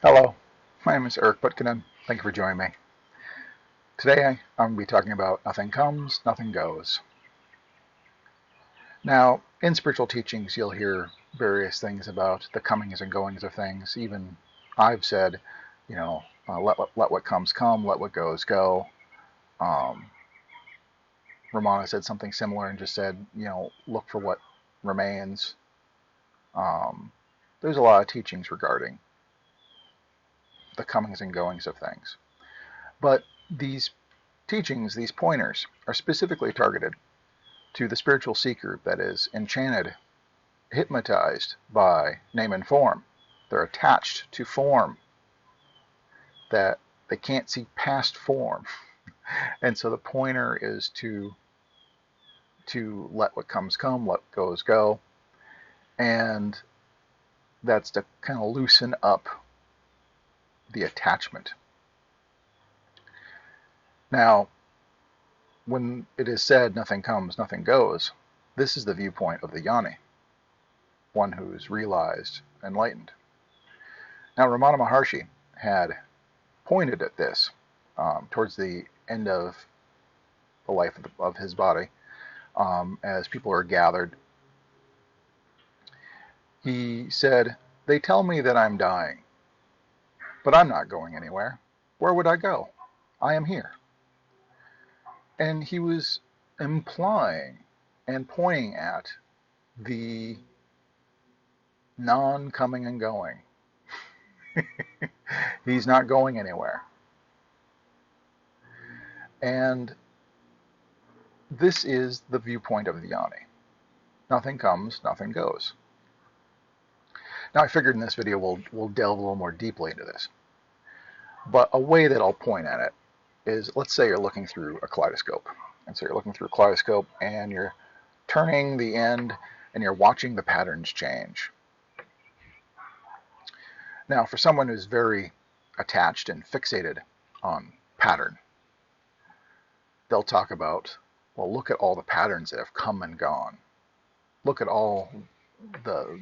Hello, my name is Eric Putkonen. Thank you for joining me. Today I'm going to be talking about nothing comes, nothing goes. Now, in spiritual teachings, you'll hear various things about the comings and goings of things. Even I've said, let what comes come, let what goes go. Um, Ramana said something similar and just said, look for what remains. There's a lot of teachings regarding the comings and goings of things. But these teachings, these pointers, are specifically targeted to the spiritual seeker that is enchanted, hypnotized by name and form. They're attached to form, that they can't see past form. And so the pointer is to let what comes come, let goes go. And that's to kind of loosen up the attachment. Now, when it is said nothing comes, nothing goes, this is the viewpoint of the jnani, one who's realized, enlightened. Now, Ramana Maharshi had pointed at this towards the end of the life of his body, as people are gathered. He said, "They tell me that I'm dying, but I'm not going anywhere. Where would I go? I am here." And he was implying and pointing at the non-coming and going. He's not going anywhere. And this is the viewpoint of the jnani. Nothing comes, nothing goes. Now I figured in this video we'll delve a little more deeply into this. But a way that I'll point at it is, let's say you're looking through a kaleidoscope. And so you're looking through a kaleidoscope and you're turning the end and you're watching the patterns change. Now for someone who's very attached and fixated on pattern, they'll talk about, well, look at all the patterns that have come and gone. Look at all the,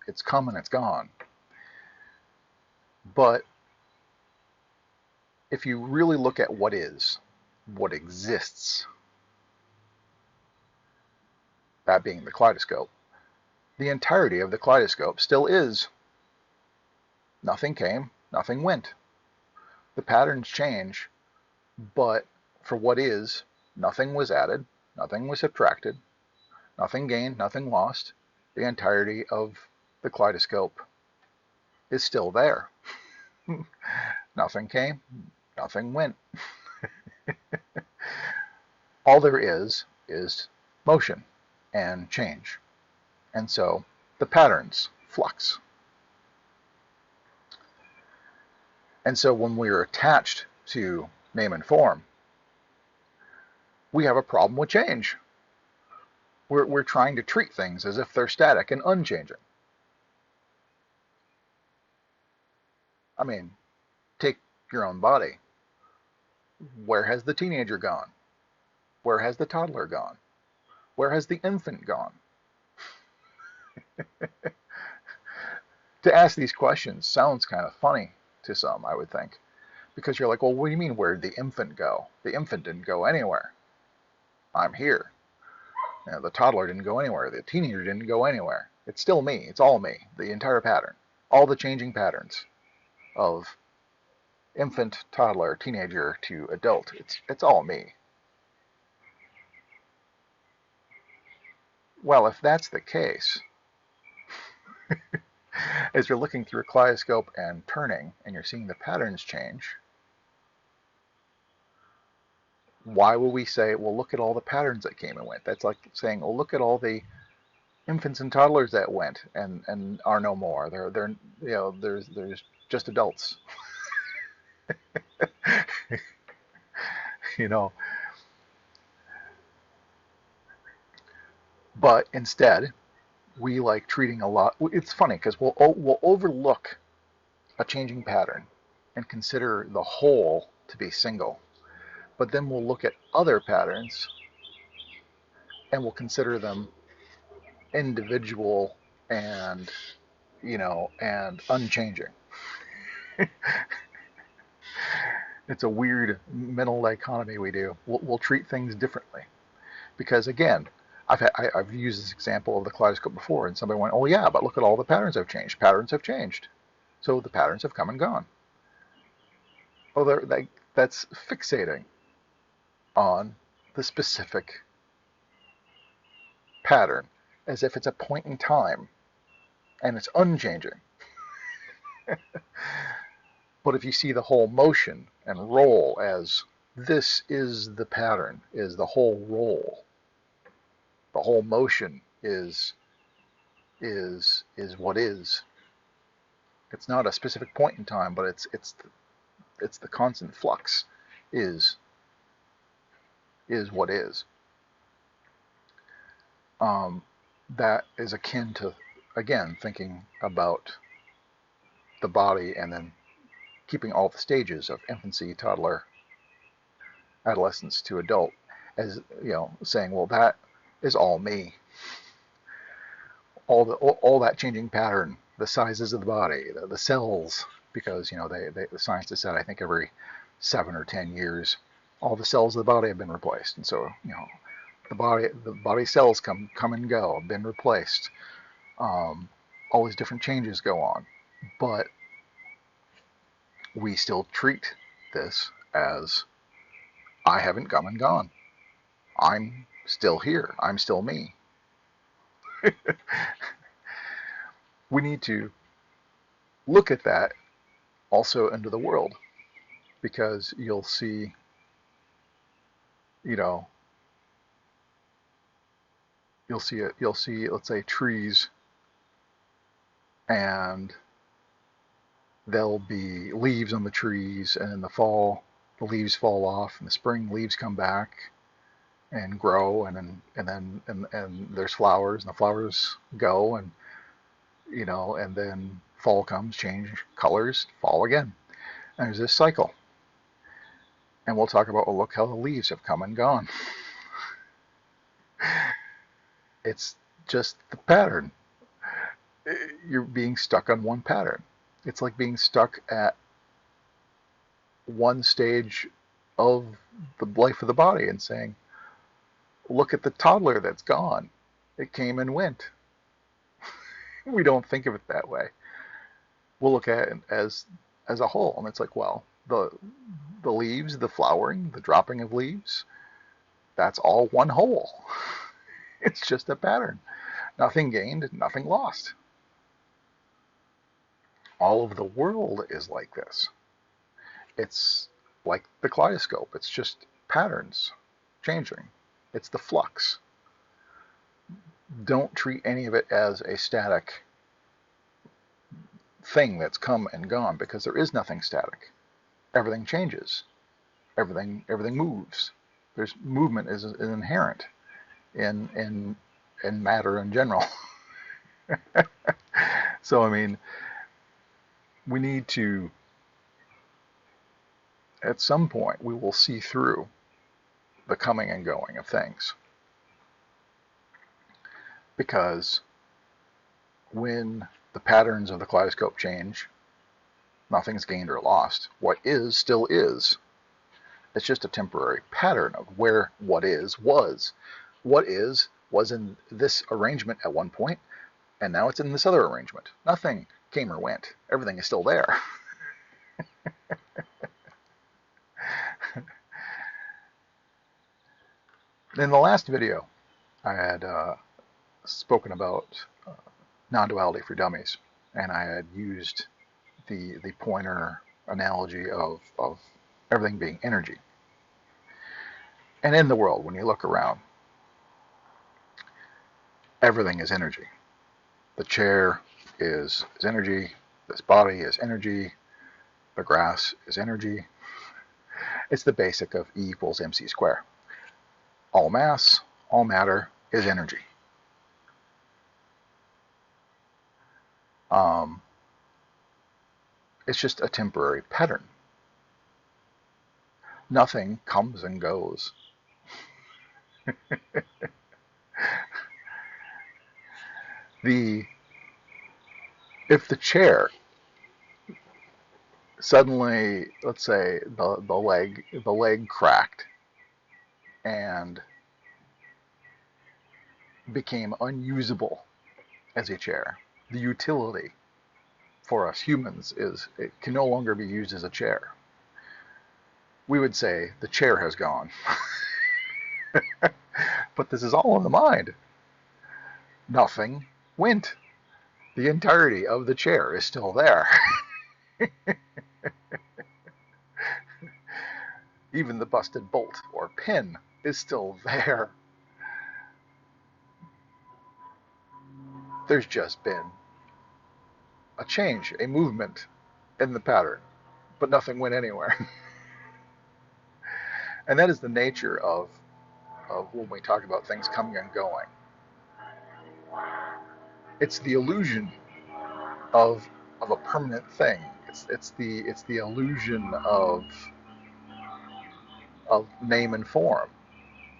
it's come and it's gone. But if you really look at what is, what exists, that being the kaleidoscope, the entirety of the kaleidoscope still is. Nothing came, nothing went. The patterns change, but for what is, nothing was added, nothing was subtracted, nothing gained, nothing lost. The entirety of the kaleidoscope is still there. Nothing came, nothing went. All there is motion and change. And so the patterns flux. And so when we are attached to name and form, we have a problem with change. We're trying to treat things as if they're static and unchanging. I mean, take your own body. Where has the teenager gone? Where has the toddler gone? Where has the infant gone? To ask these questions sounds kind of funny to some, I would think. Because you're like, well, what do you mean, where'd the infant go? The infant didn't go anywhere. I'm here. The toddler didn't go anywhere. The teenager didn't go anywhere. It's still me. It's all me. The entire pattern. All the changing patterns of infant, toddler, teenager to adult. It's all me. Well, if that's the case, as you're looking through a kaleidoscope and turning and you're seeing the patterns change, why will we say, well, look at all the patterns that came and went? That's like saying, well, look at all the infants and toddlers that went and are no more. There's just adults. you know. But instead, we like treating a lot. It's funny because we'll overlook a changing pattern and consider the whole to be single. But then we'll look at other patterns and we'll consider them individual and and unchanging. It's a weird mental dichotomy we do. We'll treat things differently because, again, I've used this example of the kaleidoscope before, and somebody went, "Oh yeah, but look at all the patterns have changed. Patterns have changed, so the patterns have come and gone." Oh, that's fixating on the specific pattern as if it's a point in time and it's unchanging. But if you see the whole motion and roll as this is the pattern, is the whole roll, the whole motion is what is. It's not a specific point in time, but it's the constant flux is what is. That is akin to, again, thinking about the body and then keeping all the stages of infancy, toddler, adolescence to adult as, saying, well, that is all me. All that changing pattern, the sizes of the body, the cells, because the scientists said I think every 7 or 10 years, all the cells of the body have been replaced, and so the body cells come and go, have been replaced. All these different changes go on, but we still treat this as I haven't come and gone. I'm still here. I'm still me. We need to look at that also into the world, because you'll see, you'll see, let's say, trees, and there'll be leaves on the trees, and in the fall the leaves fall off, and the spring leaves come back and grow, and then there's flowers, and the flowers go, and and then fall comes, change colors, fall again. And there's this cycle. And we'll talk about, well, look how the leaves have come and gone. It's just the pattern. You're being stuck on one pattern. It's like being stuck at one stage of the life of the body and saying, look at the toddler that's gone. It came and went. We don't think of it that way. We'll look at it as a whole, and it's like, well, the leaves, the flowering, the dropping of leaves, that's all one whole. It's just a pattern. Nothing gained, nothing lost. All of the world is like this. It's like the kaleidoscope. It's just patterns changing. It's the flux. Don't treat any of it as a static thing that's come and gone, because there is nothing static. Everything changes. Everything moves. There's movement is inherent in matter in general. So I mean, we need to, at some point, we will see through the coming and going of things. Because when the patterns of the kaleidoscope change, nothing's gained or lost. What is still is. It's just a temporary pattern of where what is was. What is was in this arrangement at one point, and now it's in this other arrangement. Nothing came or went. Everything is still there. In the last video, I had spoken about non-duality for dummies, and I had used the pointer analogy of everything being energy. And in the world, when you look around, everything is energy. The chair is energy. This body is energy. The grass is energy. It's the basic of E equals mc squared. All mass, all matter is energy. It's just a temporary pattern. Nothing comes and goes. If the chair suddenly, let's say the leg cracked and became unusable as a chair. The utility for us humans is it can no longer be used as a chair. We would say the chair has gone. But this is all in the mind. Nothing went. The entirety of the chair is still there. Even the busted bolt or pin is still there. There's just been a change, a movement in the pattern, but nothing went anywhere. And that is the nature of when we talk about things coming and going. It's the illusion of a permanent thing. It's the illusion of name and form.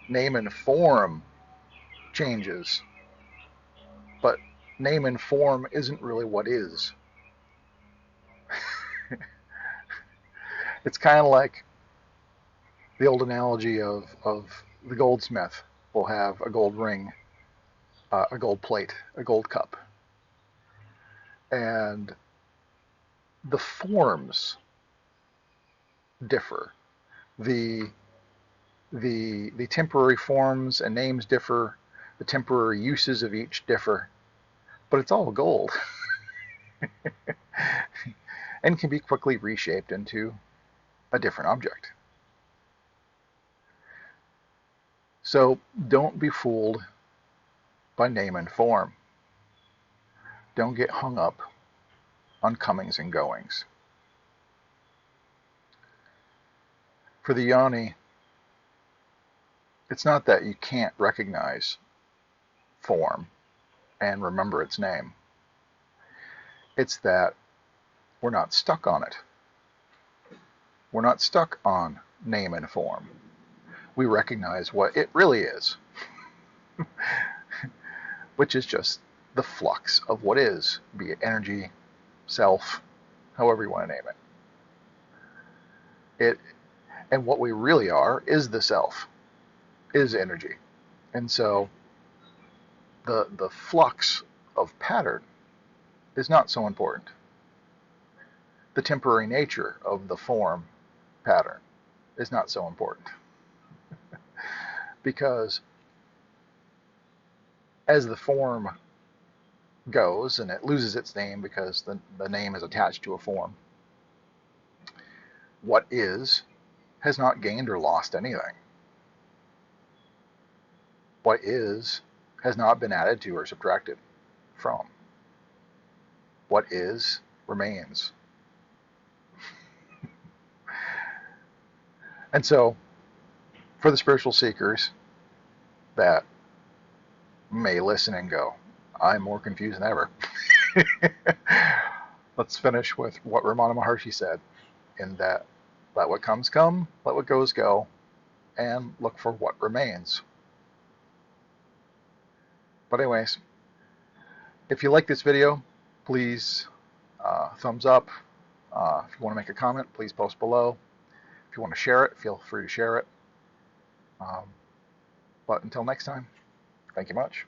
Name and form changes, but name and form isn't really what is. It's kind of like the old analogy of the goldsmith will have a gold ring, a gold plate, a gold cup, and the forms differ. The temporary forms and names differ. The temporary uses of each differ, but it's all gold. And can be quickly reshaped into a different object. So don't be fooled by name and form. Don't get hung up on comings and goings. For the jnani, it's not that you can't recognize form and remember its name. It's that we're not stuck on it. We're not stuck on name and form. We recognize what it really is, which is just the flux of what is, be it energy, self, however you want to name it. And what we really are is the self, is energy. And so the flux of pattern is not so important. The temporary nature of the form pattern is not so important. Because as the form goes, and it loses its name because the name is attached to a form, what is has not gained or lost anything. What is has not been added to or subtracted from. What is remains. And so, for the spiritual seekers that may listen and go, I'm more confused than ever. Let's finish with what Ramana Maharshi said, in that let what comes come, let what goes go, and look for what remains. But anyways, if you like this video, please thumbs up. If you want to make a comment, please post below. If you want to share it, feel free to share it. But until next time, thank you much.